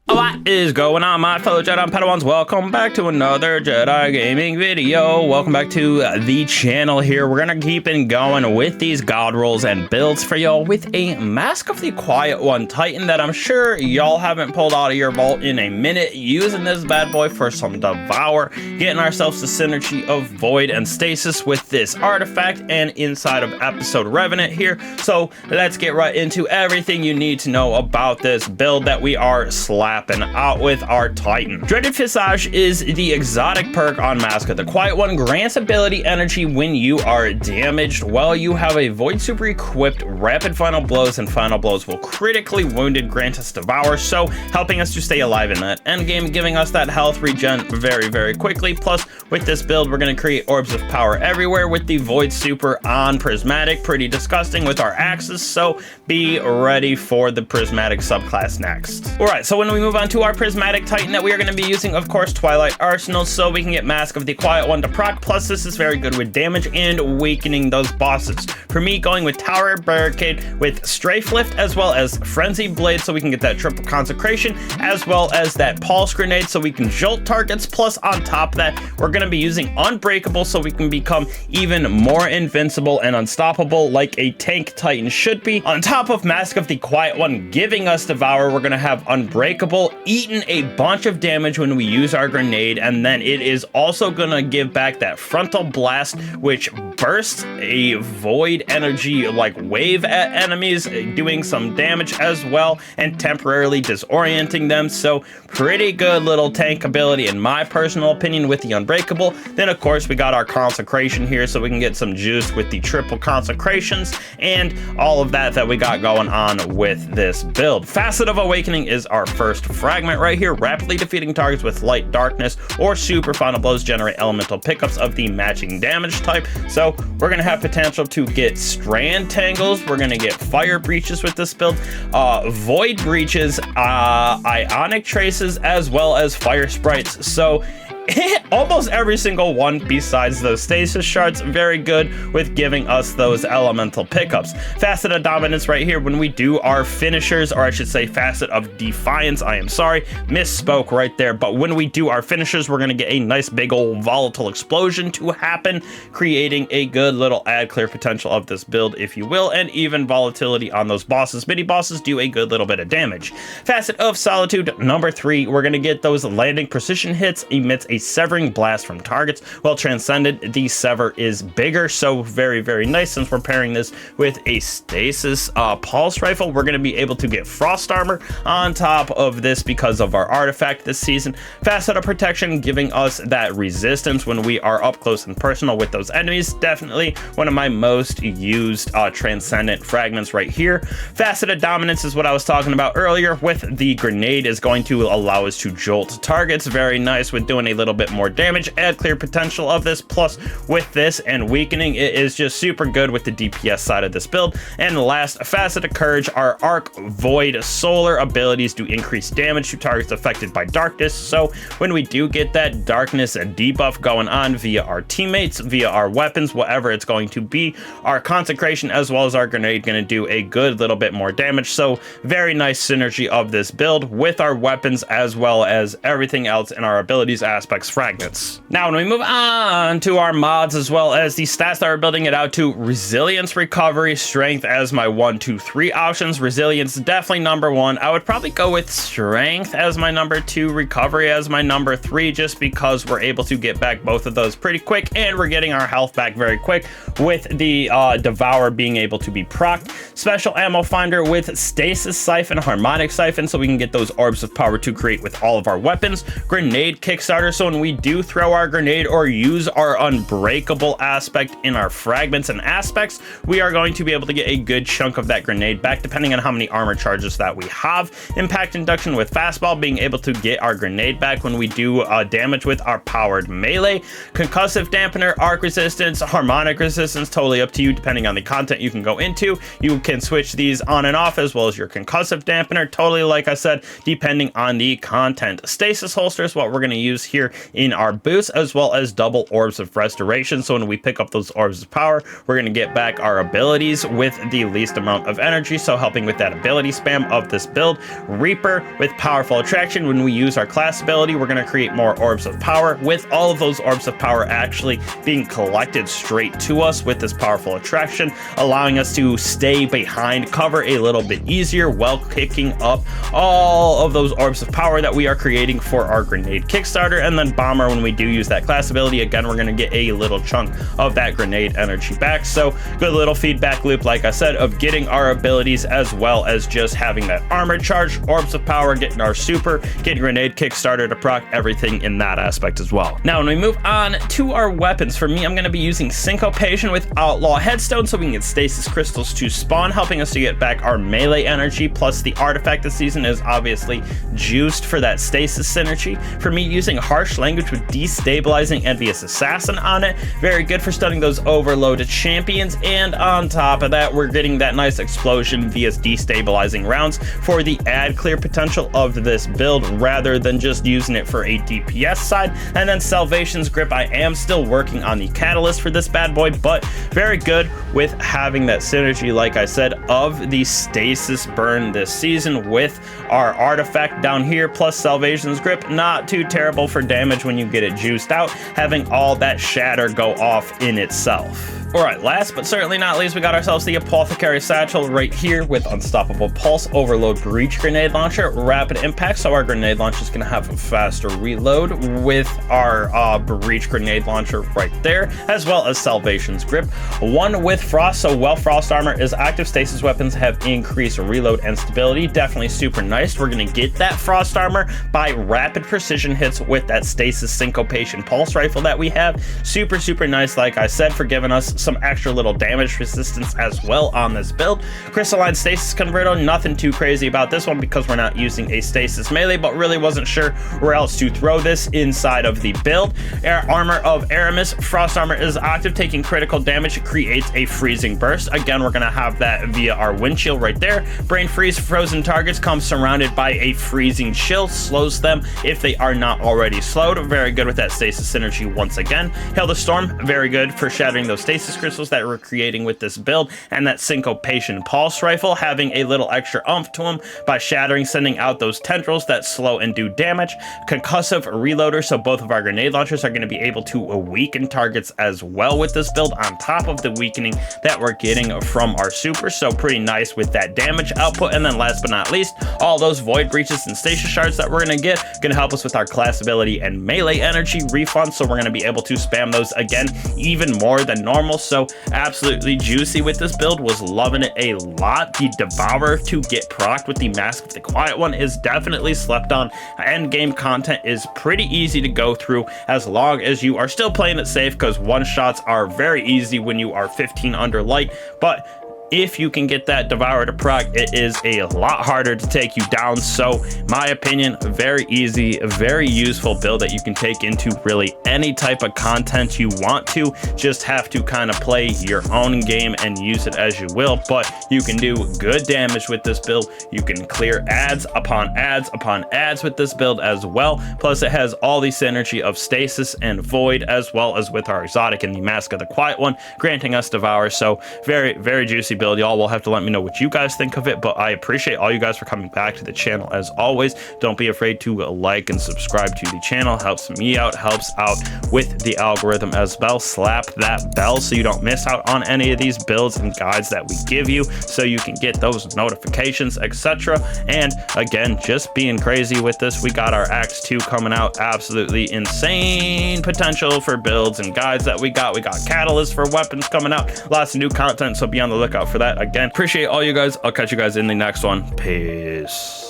What is going on, my fellow Jedi and Padawans? Welcome back to another Jedi gaming video. Welcome back to the channel here. We're gonna keep on going with these god rolls and builds for y'all with a Mask of the Quiet One Titan that I'm sure y'all haven't pulled out of your vault in a minute. Using this bad boy for some Devour, getting ourselves the synergy of Void and Stasis with this artifact and inside of episode Revenant here. So let's get right into everything you need to know about this build that we are slapping out with our Titan. Dreaded Visage is the exotic perk on Mask of the Quiet One. Grants ability energy when you are damaged while you have a Void Super equipped. Rapid final blows and final blows will critically wounded grant us Devour, so helping us to stay alive in that endgame, giving us that health regen very quickly. Plus with this build we're going to create orbs of power everywhere with the Void Super on Prismatic. Pretty disgusting with our axes, so be ready for the Prismatic subclass next. Alright, so when we move on to our Prismatic Titan that we are going to be using, of course, Twilight Arsenal, so we can get Mask of the Quiet One to proc. Plus this is very good with damage and weakening those bosses. For me, going with Tower Barricade with Strafe Lift as well as Frenzy Blade, so we can get that triple consecration, as well as that Pulse Grenade so we can jolt targets. Plus on top of that, we're going to be using Unbreakable so we can become even more invincible and unstoppable like a tank Titan should be. On top of Mask of the Quiet One giving us Devour, we're going to have Unbreakable, eating a bunch of damage when we use our grenade, and then it is also going to give back that Frontal Blast, which bursts a void energy like wave at enemies, doing some damage as well and temporarily disorienting them. So pretty good little tank ability in my personal opinion with the Unbreakable. Then of course we got our Consecration here, so we can get some juice with the triple consecrations and all of that we got going on with this build. Facet of Awakening is our first fragment right here. Rapidly defeating targets with light darkness or super final blows generate elemental pickups of the matching damage type. So we're gonna have potential to get strand tangles, we're gonna get fire breaches with this build, void breaches, ionic traces, as well as fire sprites. So almost every single one besides those stasis shards, very good with giving us those elemental pickups. Facet of Dominance right here when we do our finishers, or I should say Facet of Defiance, I am sorry, misspoke right there, but when we do our finishers we're going to get a nice big old volatile explosion to happen, creating a good little add clear potential of this build, if you will, and even volatility on those bosses. Mini bosses do a good little bit of damage. Facet of Solitude number 3, we're going to get those landing precision hits, emits a severing blast from targets. Well, Transcendent, the sever is bigger, so very nice. Since we're pairing this with a stasis pulse rifle, we're going to be able to get frost armor on top of this because of our artifact this season. Facet of Protection giving us that resistance when we are up close and personal with those enemies. Definitely one of my most used Transcendent fragments right here. Facet of Dominance is what I was talking about earlier with the grenade, is going to allow us to jolt targets. Very nice with doing a little bit more damage, add clear potential of this. Plus with this and weakening, it is just super good with the DPS side of this build. And the last, Facet of Courage, our Arc Void Solar abilities do increase damage to targets affected by darkness. So when we do get that darkness debuff going on via our teammates, via our weapons, whatever it's going to be, our Consecration as well as our grenade going to do a good little bit more damage. So very nice synergy of this build with our weapons as well as everything else in our abilities aspects fragments. Now when we move on to our mods as well as the stats that we're building it out to, Resilience, Recovery, Strength as my 1, 2, 3 options. Resilience definitely number 1. I would probably go with Strength as my number 2, Recovery as my number 3, just because we're able to get back both of those pretty quick and we're getting our health back very quick with the Devour being able to be procced. Special Ammo Finder with Stasis Siphon, Harmonic Siphon, so we can get those orbs of power to create with all of our weapons. Grenade Kickstarter, so when we do throw our grenade or use our Unbreakable aspect in our fragments and aspects, we are going to be able to get a good chunk of that grenade back depending on how many armor charges that we have. Impact Induction with Fastball, being able to get our grenade back when we do damage with our powered melee. Concussive Dampener, Arc Resistance, Harmonic Resistance, totally up to you depending on the content you can go into. You can switch these on and off, as well as your Concussive Dampener, totally like I said, depending on the content. Stasis Holster is what we're going to use here in our boost, as well as double orbs of restoration. So when we pick up those orbs of power, we're going to get back our abilities with the least amount of energy, so helping with that ability spam of this build. Reaper with powerful attraction. When we use our class ability, we're going to create more orbs of power, with all of those orbs of power actually being collected straight to us with this powerful attraction, allowing us to stay behind cover a little bit easier while picking up all of those orbs of power that we are creating for our grenade Kickstarter. And then Bomber, when we do use that class ability, again, we're going to get a little chunk of that grenade energy back. So good little feedback loop, like I said, of getting our abilities as well as just having that armor charge, orbs of power, getting our super, getting grenade Kickstarter to proc, everything in that aspect as well. Now, when we move on to our weapons, for me, I'm going to be using Syncopation with Outlaw Headstone so we can get stasis crystals to spawn, helping us to get back our melee energy, plus the artifact this season is obviously juiced for that stasis synergy. For me, using Harsh Language with destabilizing Envious Assassin on it, very good for stunning those overloaded champions, and on top of that, we're getting that nice explosion via destabilizing rounds for the ad clear potential of this build, rather than just using it for a DPS side. And then Salvation's Grip, I am still working on the catalyst for this bad boy, but very good with having that synergy, like I said, of the stasis burn this season with our artifact down here, plus Salvation's Grip, not too terrible for damage when you get it juiced out, having all that shatter go off in itself. Alright, last but certainly not least, we got ourselves the Apothecary Satchel right here with Unstoppable Pulse, Overload Breach Grenade Launcher, Rapid Impact, so our grenade launcher is going to have a faster reload with our Breach Grenade Launcher right there, as well as Salvation's Grip. One with Frost, so while Frost Armor is active, stasis weapons have increased reload and stability, definitely super nice. We're going to get that Frost Armor by rapid precision hits with that Stasis Syncopation Pulse Rifle that we have. Super, super nice, like I said, for giving us some extra little damage resistance as well on this build. Crystalline Stasis Converter, nothing too crazy about this one because we're not using a stasis melee, but really wasn't sure where else to throw this inside of the build. Armor of Aramis, Frost Armor is active, taking critical damage, it creates a freezing burst. Again, we're gonna have that via our windshield right there. Brain Freeze, frozen targets come surrounded by a freezing chill, slows them if they are not already slowed. Very good with that stasis synergy once again. Hail the Storm, very good for shattering those stasis crystals that we're creating with this build, and that Syncopation Pulse Rifle having a little extra oomph to them by shattering, sending out those tendrils that slow and do damage. Concussive Reloader, so both of our grenade launchers are going to be able to weaken targets as well with this build, on top of the weakening that we're getting from our super, so pretty nice with that damage output. And then last but not least, all those Void Breaches and Stasis Shards that we're going to get, going to help us with our class ability and melee energy refund, so we're going to be able to spam those again even more than normal. So absolutely juicy with this build, was loving it a lot. The Devour to get procced with the Mask of the Quiet One is definitely slept on. End game content is pretty easy to go through as long as you are still playing it safe, because one shots are very easy when you are 15 under light, but if you can get that Devour to proc, it is a lot harder to take you down. So my opinion, very easy, very useful build that you can take into really any type of content you want to. Just have to kind of play your own game and use it as you will, but you can do good damage with this build. You can clear ads upon ads upon ads with this build as well. Plus it has all the synergy of stasis and void, as well as with our exotic and the Mask of the Quiet One, granting us Devour. So very, very juicy build. Y'all will have to let me know what you guys think of it, but I appreciate all you guys for coming back to the channel as always. Don't be afraid to like and subscribe to the channel, helps me out, helps out with the algorithm as well. Slap that bell so you don't miss out on any of these builds and guides that we give you, so you can get those notifications, etc. And again, just being crazy with this, we got our Act 2 coming out, absolutely insane potential for builds and guides that we got catalysts for weapons coming out, lots of new content, so be on the lookout for that. Again, appreciate all you guys. I'll catch you guys in the next one. Peace.